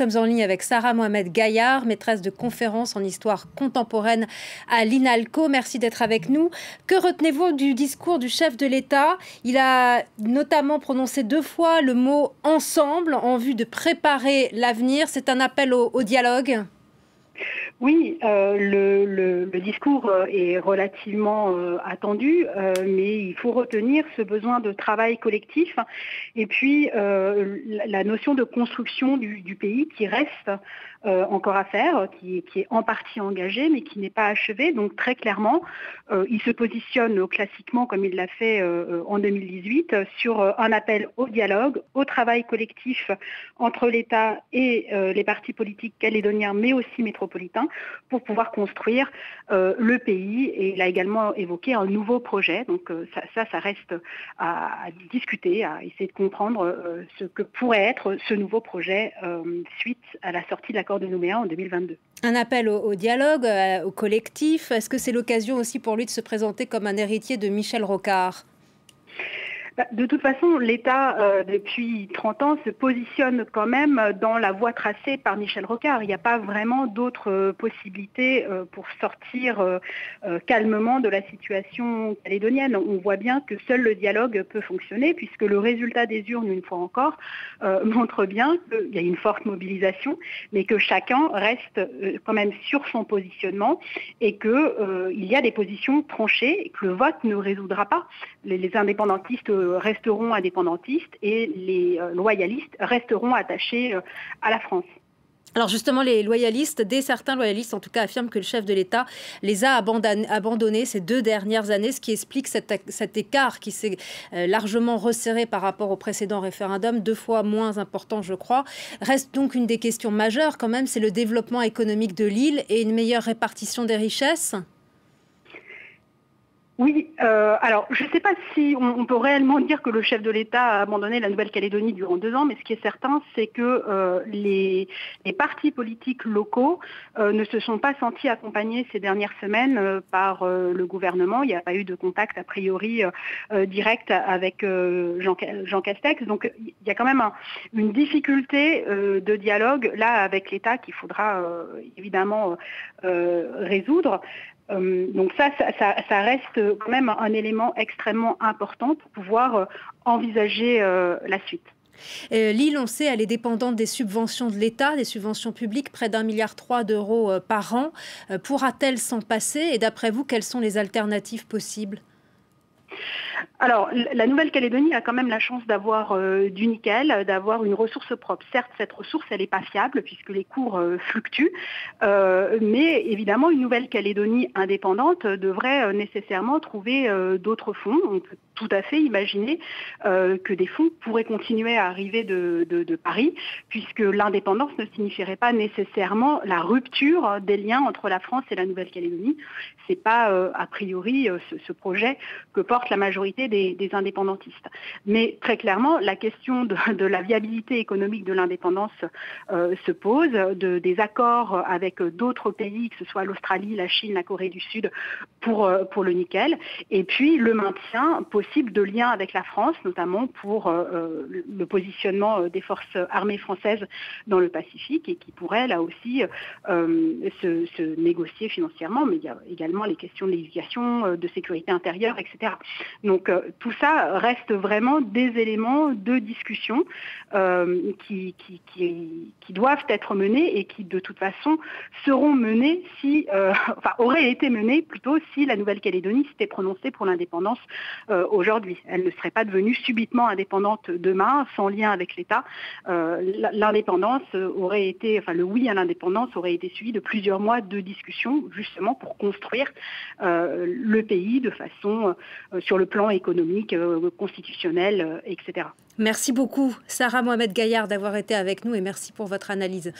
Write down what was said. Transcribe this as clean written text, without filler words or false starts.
Nous sommes en ligne avec Sarah Mohamed Gaillard, maîtresse de conférences en histoire contemporaine à l'INALCO. Merci d'être avec nous. Que retenez-vous du discours du chef de l'État? Il a notamment prononcé 2 fois le mot « ensemble » en vue de préparer l'avenir. C'est un appel au dialogue. Oui, le discours est relativement attendu, mais il faut retenir ce besoin de travail collectif et puis la notion de construction du pays qui reste encore à faire, qui est en partie engagée, mais qui n'est pas achevée. Donc très clairement, il se positionne classiquement, comme il l'a fait en 2018, sur un appel au dialogue, au travail collectif entre l'État et les partis politiques calédoniens, mais aussi métropolitains, pour pouvoir construire le pays. Et il a également évoqué un nouveau projet. Donc ça reste à discuter, à essayer de comprendre ce que pourrait être ce nouveau projet suite à la sortie de l'accord de Nouméa en 2022. Un appel au dialogue, au collectif. Est-ce que c'est l'occasion aussi pour lui de se présenter comme un héritier de Michel Rocard ? De toute façon, l'État, depuis 30 ans, se positionne quand même dans la voie tracée par Michel Rocard. Il n'y a pas vraiment d'autres possibilités pour sortir calmement de la situation calédonienne. On voit bien que seul le dialogue peut fonctionner, puisque le résultat des urnes, une fois encore, montre bien qu'il y a une forte mobilisation, mais que chacun reste quand même sur son positionnement et qu'il y a des positions tranchées et que le vote ne résoudra pas. Les indépendantistes resteront indépendantistes et les loyalistes resteront attachés à la France. Alors justement, certains loyalistes en tout cas, affirment que le chef de l'État les a abandonnés ces 2 dernières années, ce qui explique cet écart qui s'est largement resserré par rapport au précédent référendum, 2 fois moins important, je crois. Reste donc une des questions majeures quand même, c'est le développement économique de l'île et une meilleure répartition des richesses. Oui, alors je ne sais pas si on peut réellement dire que le chef de l'État a abandonné la Nouvelle-Calédonie durant 2 ans, mais ce qui est certain, c'est que les partis politiques locaux ne se sont pas sentis accompagnés ces dernières semaines par le gouvernement. Il n'y a pas eu de contact a priori direct avec Jean Castex. Donc il y a quand même une difficulté de dialogue là avec l'État qu'il faudra évidemment résoudre. Donc ça reste quand même un élément extrêmement important pour pouvoir envisager la suite. L'île, on sait, elle est dépendante des subventions de l'État, des subventions publiques, près d'1,3 milliard d'euros par an. Pourra-t-elle s'en passer? Et d'après vous, quelles sont les alternatives possibles? Alors, la Nouvelle-Calédonie a quand même la chance d'avoir du nickel, d'avoir une ressource propre. Certes, cette ressource, elle n'est pas fiable puisque les cours fluctuent, mais évidemment, une Nouvelle-Calédonie indépendante devrait nécessairement trouver d'autres fonds. On peut tout à fait imaginer que des fonds pourraient continuer à arriver de Paris, puisque l'indépendance ne signifierait pas nécessairement la rupture des liens entre la France et la Nouvelle-Calédonie. Ce n'est pas a priori ce projet que porte la majorité des indépendantistes. Mais très clairement, la question de la viabilité économique de l'indépendance se pose, des accords avec d'autres pays, que ce soit l'Australie, la Chine, la Corée du Sud, pour le nickel, et puis le maintien possible de liens avec la France, notamment pour le positionnement des forces armées françaises dans le Pacifique, et qui pourrait là aussi se négocier financièrement, mais il y a également les questions de législation, de sécurité intérieure, etc. Donc tout ça reste vraiment des éléments de discussion qui doivent être menés et qui de toute façon seront menés auraient été menés plutôt si la Nouvelle-Calédonie s'était prononcée pour l'indépendance aujourd'hui. Elle ne serait pas devenue subitement indépendante demain sans lien avec l'État. L'indépendance aurait été, le oui à l'indépendance aurait été suivi de plusieurs mois de discussion justement pour construire le pays de façon sur le plan économique, constitutionnel, etc. Merci beaucoup, Sarah Mohamed Gaillard, d'avoir été avec nous et merci pour votre analyse.